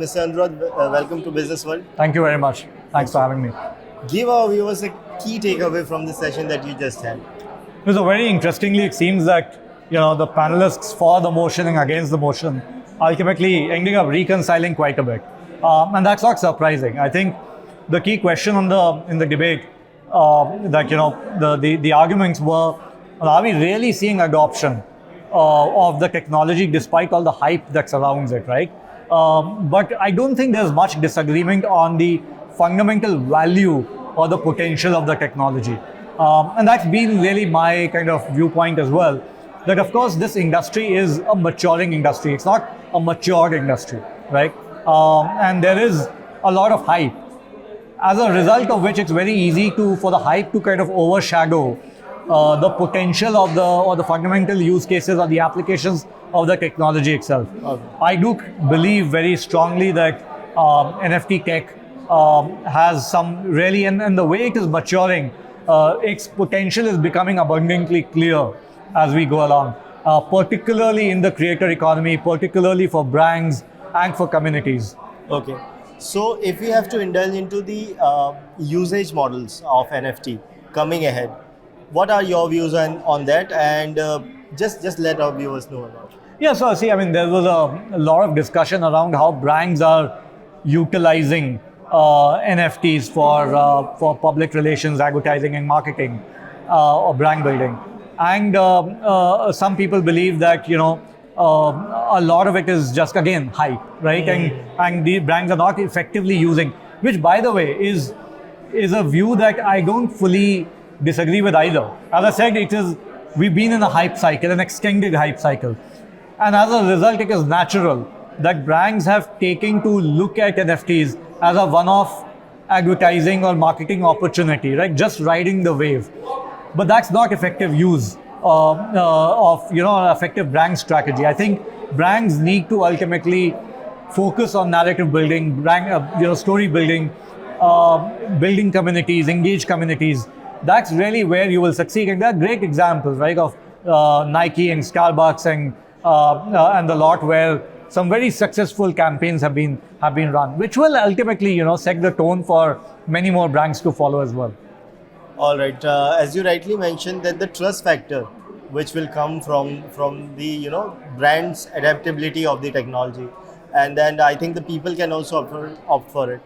Mr. Anirudh, welcome to Business World. Thank you very much. Thanks for having me. Give our viewers a key takeaway from the session that you just had. So very interestingly, it seems that the panelists for the motion and against the motion ultimately ending up reconciling quite a bit, and that's not surprising. I think the key question in the debate the arguments were: are we really seeing adoption of the technology despite all the hype that surrounds it, right? But I don't think there's much disagreement on the fundamental value or the potential of the technology. And that's been really my kind of viewpoint as well, that of course this industry is a maturing industry. It's not a mature industry, right? And there is a lot of hype, as a result of which it's very easy for the hype to kind of overshadow the potential of the fundamental use cases or the applications of the technology itself. Okay. I do believe very strongly that NFT tech has some really, and the way it is maturing, its potential is becoming abundantly clear as we go along, particularly in the creator economy, particularly for brands and for communities. Okay. So if we have to indulge into the usage models of NFT coming ahead, what are your views on that? And just let our viewers know about it. Yeah, so see, I mean, there was a lot of discussion around how brands are utilizing NFTs for public relations, advertising and marketing, or brand building. And some people believe that, a lot of it is just, again, hype, right? And the brands are not effectively using, which, by the way, is a view that I don't fully disagree with either. As I said, we've been in a hype cycle, an extended hype cycle. And as a result, it is natural that brands have taken to look at NFTs as a one-off advertising or marketing opportunity, right? Just riding the wave. But that's not effective use of an effective brand strategy. I think brands need to ultimately focus on narrative building, brand, story building, building communities, engage communities. That's really where you will succeed. And there are great examples, right, of Nike and Starbucks and the lot where some very successful campaigns have been run, which will ultimately, set the tone for many more brands to follow as well. All right. As you rightly mentioned, that the trust factor, which will come from the brand's adaptability of the technology, and then I think the people can also opt for it.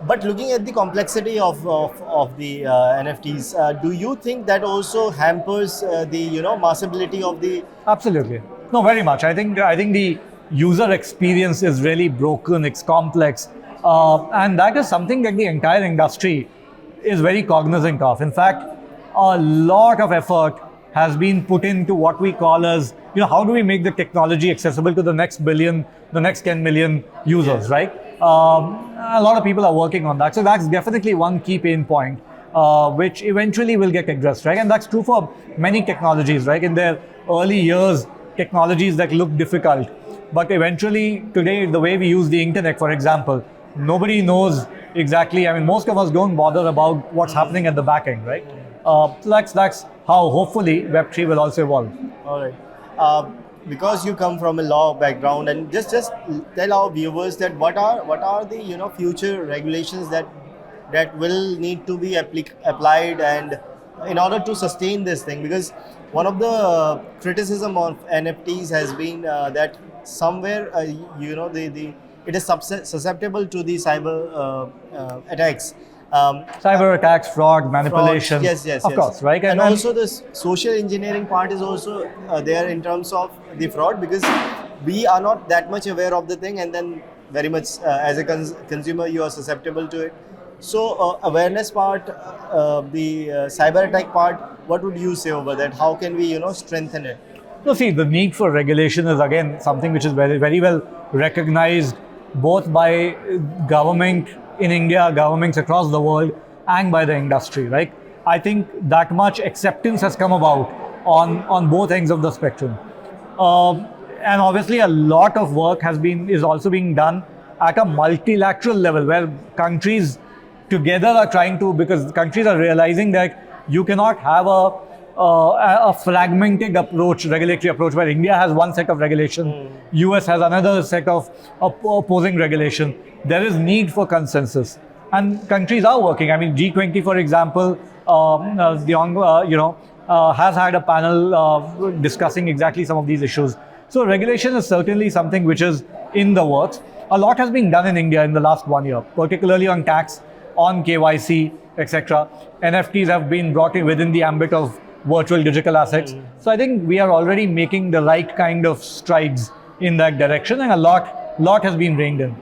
But looking at the complexity of the NFTs, do you think that also hampers the massability of the? Absolutely. No, very much. I think the user experience is really broken. It's complex, and that is something that the entire industry is very cognizant of. In fact, a lot of effort has been put into what we call as, how do we make the technology accessible to the next billion, the next 10 million users, right? A lot of people are working on that. So that's definitely one key pain point, which eventually will get addressed, right? And that's true for many technologies, right? In their early years, technologies that look difficult. But eventually, today, the way we use the internet, for example, nobody knows exactly. I mean, most of us don't bother about what's happening at the back end, right? So that's how hopefully Web3 will also evolve. All right. Because you come from a law background, and just tell our viewers that what are the future regulations that will need to be applied, and in order to sustain this thing, because one of the criticism of NFTs has been that somewhere it is susceptible to the cyber attacks. Cyber attacks, fraud, manipulation. Yes, of course, right? And also the social engineering part is also there in terms of the fraud, because we are not that much aware of the thing, and then very much as a consumer you are susceptible to it. So awareness part, the cyber attack part, what would you say over that? How can we strengthen it? No, see, the need for regulation is again something which is very, very well recognized both by government in India, governments across the world, and by the industry, right? I think that much acceptance has come about on both ends of the spectrum. And obviously a lot of work is also being done at a multilateral level, where countries together are trying to, because countries are realizing that you cannot have a fragmented approach, regulatory approach, where India has one set of regulation, US has another set of opposing regulation. There is need for consensus, and countries are working. I mean, G20, for example, has had a panel discussing exactly some of these issues. So regulation is certainly something which is in the works. A lot has been done in India in the last 1 year, particularly on tax, on KYC, etc. NFTs have been brought in within the ambit of virtual digital assets. So I think we are already making the right kind of strides in that direction, and a lot has been reined in.